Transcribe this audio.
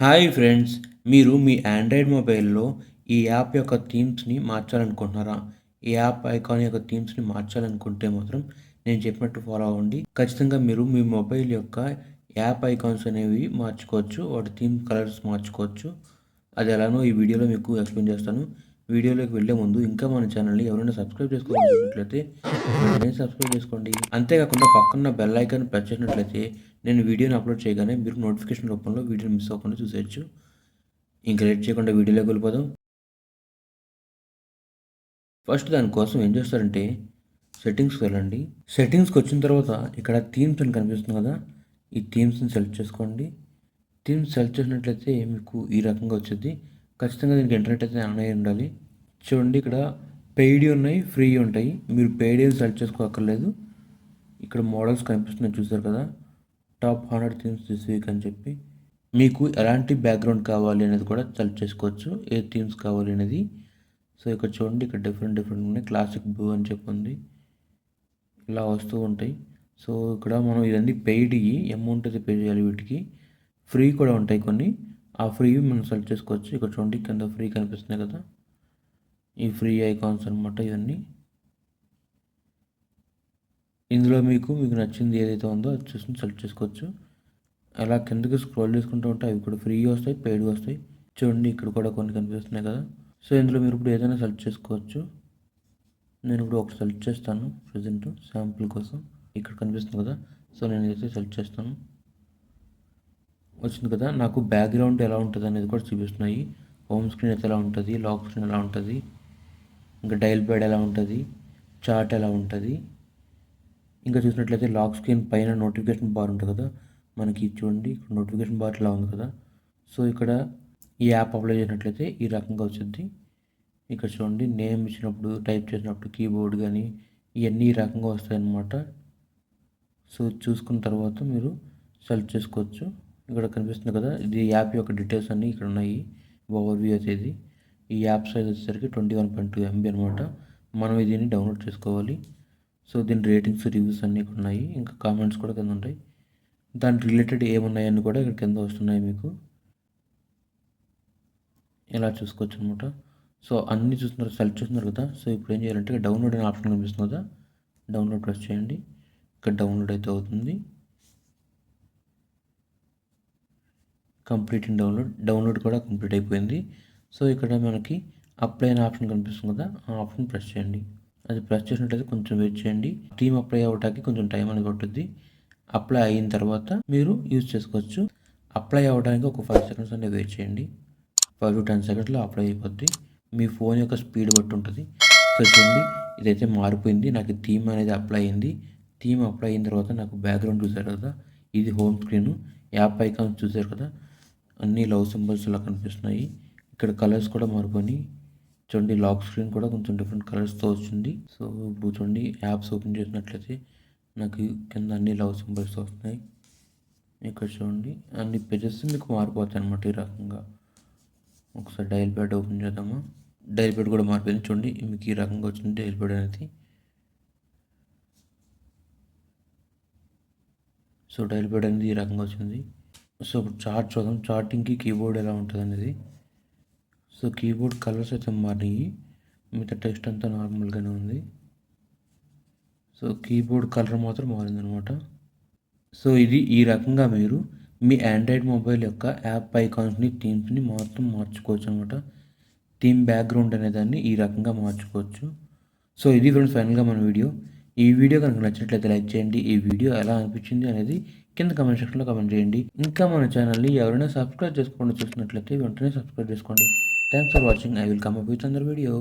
Hi friends! మీరు మీ Android మొబైల్‌లో ఈ యాప్ యొక్క థీమ్స్‌ని మార్చాలనుకుంటున్నారా? ఈ యాప్ ఐకాన్ యొక్క థీమ్స్‌ని మార్చాలనుకుంటే మాత్రం నేను చెప్పినట్టు ఫాలో అవ్వండి. ఖచ్చితంగా మీరు మీ మొబైల్ యొక్క యాప్ ఐకాన్స్ అనేవి మార్చుకోవచ్చు. వాటి థీమ్ కలర్స్ మార్చుకోవచ్చు. అది ఎలానో ఈ వీడియోలో మీకు ఎక్స్‌ప్లెయిన్ చేస్తాను. వీడియోలోకి వెళ్ళే ముందు ఇంకా మన ఛానల్‌ని ఎవరైనా సబ్స్క్రైబ్ చేసుకోవాలనుకున్నట్లయితే వెంటనే సబ్స్క్రైబ్ చేసుకోండి. అంతేకాకుండా పక్కన బెల్ ఐకాన్ ప్రెస్ చేసినట్లయితే నేను వీడియోని అప్లోడ్ చేయగానే మీరు నోటిఫికేషన్ రూపంలో వీడియోని మిస్ అవ్వకుండా చూసేయొచ్చు. ఇంక లేట్ చేయకుండా వీడియోలోకి వెళ్ళిపోదాం. ఫస్ట్ దానికోసం ఏం చేస్తారంటే సెట్టింగ్స్‌కి వెళ్ళండి. సెట్టింగ్స్‌కి వచ్చిన తర్వాత ఇక్కడ థీమ్స్ అని కనిపిస్తుంది కదా! ఈ థీమ్స్‌ని సెలెక్ట్ చేసుకోండి. థీమ్స్ సెలెక్ట్ చేసినట్లయితే మీకు ఈ రకంగా వచ్చిద్ది. ఖచ్చితంగా దీనికి ఇంటర్నెట్ అయితే ఆన్ అయ్యి ఉండాలి. చూడండి ఇక్కడ పెయిడ్ ఉన్నాయి, ఫ్రీ ఉంటాయి. మీరు పెయిడ్ ఏం సెలెక్ట్ చేసుకోక్కర్లేదు. ఇక్కడ మోడల్స్ కనిపిస్తున్నాయి చూసారు కదా! టాప్ 100 థీమ్స్ దిస్ వీక్ అని చెప్పి మీకు ఎలాంటి బ్యాక్‌గ్రౌండ్ కావాలి అనేది కూడా సెలెక్ట్ చేసుకోవచ్చు. ఏ థీమ్స్ కావాలి అనేది. సో, ఇక్కడ చూడండి ఇక్కడ డిఫరెంట్ ఉన్నాయి. క్లాసిక్ బ్లూ అని చెప్పి ఉంది. ఇలా వస్తూ ఉంటాయి. సో, ఇక్కడ మనం ఇవన్నీ పెయిడ్‌యి అమౌంట్ అయితే పే చేయాలి వీటికి. ఫ్రీ కూడా ఉంటాయి కొన్ని. ఆ ఫ్రీవి మనం సెలెక్ట్ చేసుకోవచ్చు. ఇక్కడ చూడండి కింద ఫ్రీ కనిపిస్తున్నాయి కదా! ఈ ఫ్రీ ఐకాన్స్ అనమాట ఇవన్నీ. ఇందులో మీకు నచ్చింది ఏదైతే ఉందో అది చూసుకొని సెలెక్ట్ చేసుకోవచ్చు. అలా కిందకి స్క్రోల్ చేసుకుంటూ ఉంటే అవి కూడా ఫ్రీ వస్తాయి, పెయిడ్ వస్తాయి. చూడండి ఇక్కడ కూడా కొన్ని కనిపిస్తున్నాయి కదా! సో, ఇందులో మీరు ఇప్పుడు ఏదైనా సెలెక్ట్ చేసుకోవచ్చు. నేను ఇప్పుడు ఒకటి సెలెక్ట్ చేస్తాను ప్రెజెంట్ శాంపుల్ కోసం. ఇక్కడ కనిపిస్తుంది కదా! సో, నేను ఇదైతే సెలెక్ట్ చేస్తాను. వచ్చింది కదా! నాకు బ్యాక్‌గ్రౌండ్ ఎలా ఉంటది అనేది కూడా చూపిస్తున్నాయి. హోమ్ స్క్రీన్ అయితే ఎలా ఉంటది, లాక్ స్క్రీన్ ఎలా ఉంటది, ఇంకా డయల్ ప్యాడ్ ఎలా ఉంటది, చార్ట్ ఎలా ఉంటది. ఇంకా చూసినట్లయితే లాక్ స్క్రీన్ పైన నోటిఫికేషన్ బార్ ఉంటుంది కదా! మనకి చూడండి ఇక్కడ నోటిఫికేషన్ బార్ ఇలా ఉంది కదా! సో, ఇక్కడ ఈ యాప్ అప్లై చేసినట్లయితే ఈ రకంగా వచ్చిద్ది. ఇక్కడ చూడండి నేమ్ ఇచ్చినప్పుడు, టైప్ చేసినప్పుడు కీబోర్డ్ గానీ ఇయన్నీ ఈ రకంగా వస్తాయన్నమాట. సో, చూసుకున్న తర్వాత మీరు సెలెక్ట్ చేసుకోవచ్చు. ఇక్కడ కనిపిస్తుంది కదా! ఇది యాప్ యొక్క డీటెయిల్స్ అన్నీ ఇక్కడ ఉన్నాయి. ఓవర్‌వ్యూ అయితే ఇది. ఈ యాప్ సైజ్ వచ్చేసరికి 21.2 MB అనమాట. మనం దీన్ని డౌన్లోడ్ చేసుకోవాలి. సో, దీని రేటింగ్స్, రివ్యూస్ అన్నీ ఇక్కడ ఉన్నాయి. ఇంకా కామెంట్స్ కూడా కింద ఉంటాయి. దానికి రిలేటెడ్ ఏమున్నాయని కూడా ఇక్కడ కింద వస్తున్నాయి మీకు. ఇలా చూసుకోవచ్చు అనమాట. సో, అన్నీ చూస్తున్నారు, సెలెక్ట్ చేస్తున్నారు కదా! సో, ఇప్పుడు ఏం చేయాలంటే డౌన్లోడ్ అనే ఆప్షన్ కనిపిస్తుంది కదా! డౌన్లోడ్ ప్రెస్ చేయండి. ఇక్కడ డౌన్లోడ్ అయితే అవుతుంది. కంప్లీట్ ఇన్ డౌన్లోడ్ కూడా కంప్లీట్ అయిపోయింది. సో, ఇక్కడ మనకి అప్లై అనే ఆప్షన్ కనిపిస్తుంది కదా! ఆ ఆప్షన్ ప్రెస్ చేయండి. అది ప్రెస్ చేసినట్లయితే కొంచెం వెయిట్ చేయండి. థీమ్ అప్లై అవ్వడానికి కొంచెం టైం అనేది పట్టుద్ది. అప్లై అయిన తర్వాత మీరు యూజ్ చేసుకోవచ్చు. అప్లై అవ్వడానికి ఒక 5 సెకండ్స్ అనేది వెయిట్ చేయండి. 5 to 10 సెకండ్స్‌లో అప్లై అయిపోద్ది. మీ ఫోన్ యొక్క స్పీడ్ బట్టి ఉంటుంది. సో, చూడండి ఇదైతే మారిపోయింది. నాకు థీమ్ అనేది అప్లై అయింది. థీమ్ అప్లై అయిన తర్వాత నాకు బ్యాక్‌గ్రౌండ్ చూసారు కదా! ఇది హోమ్ స్క్రీను. యాప్ ఐకాన్స్ చూసారు కదా! అన్నీ లవ్ సింబల్స్ ఇలా కనిపిస్తున్నాయి. ఇక్కడ కలర్స్ కూడా మారిపోయినాయి. చూడండి లాక్ స్క్రీన్ కూడా కొంచెం డిఫరెంట్ కలర్స్‌తో వచ్చింది. సో, ఇప్పుడు చూడండి యాప్స్ ఓపెన్ చేసినట్లయితే నాకు కింద అన్ని లవ్ సింబల్స్ వస్తున్నాయి. ఇక్కడ చూడండి అన్ని పేజెస్ మీకు మారిపోతాయి అన్నమాట ఈ రకంగా. ఒకసారి డయల్ ప్యాడ్ ఓపెన్ చేద్దామా? డయల్ ప్యాడ్ కూడా మారిపోయింది. చూడండి మీకు ఈ రకంగా వచ్చింది డయల్ ప్యాడ్ అనేది. సో, డయల్ ప్యాడ్ అనేది ఈ రకంగా వచ్చింది. సో, ఇప్పుడు చార్ట్ చూద్దాం. చార్టింగ్‌కి కీబోర్డ్ ఎలా ఉంటదనేది. సో, కీబోర్డ్ కలర్స్ అయితే మారినాయి. మిగతా టెక్స్ట్ అంతా నార్మల్‌గానే ఉంది. సో, కీబోర్డ్ కలర్ మాత్రం మారిందనమాట. సో, ఇది ఈ రకంగా మీరు మీ ఆండ్రాయిడ్ మొబైల్ యొక్క యాప్ ఐకాన్స్‌ని, థీమ్స్‌ని మొత్తం మార్చుకోవచ్చు అనమాట. థీమ్ బ్యాక్‌గ్రౌండ్ అనేదాన్ని ఈ రకంగా మార్చుకోవచ్చు. సో, ఇది ఫ్రెండ్స్ ఫైనల్‌గా మన వీడియో. ఈ వీడియో కనుక నచ్చినట్లయితే లైక్ చేయండి. ఈ వీడియో ఎలా అనిపించింది అనేది కింద కామెంట్ సెక్షన్‌లో కామెంట్ చేయండి. ఇంకా మన ఛానల్‌ని ఎవరైనా సబ్స్క్రైబ్ చేసుకోకుండా చూస్తున్నట్లయితే వెంటనే సబ్స్క్రైబ్ చేసుకోండి. Thanks for watching. I will come up with another video.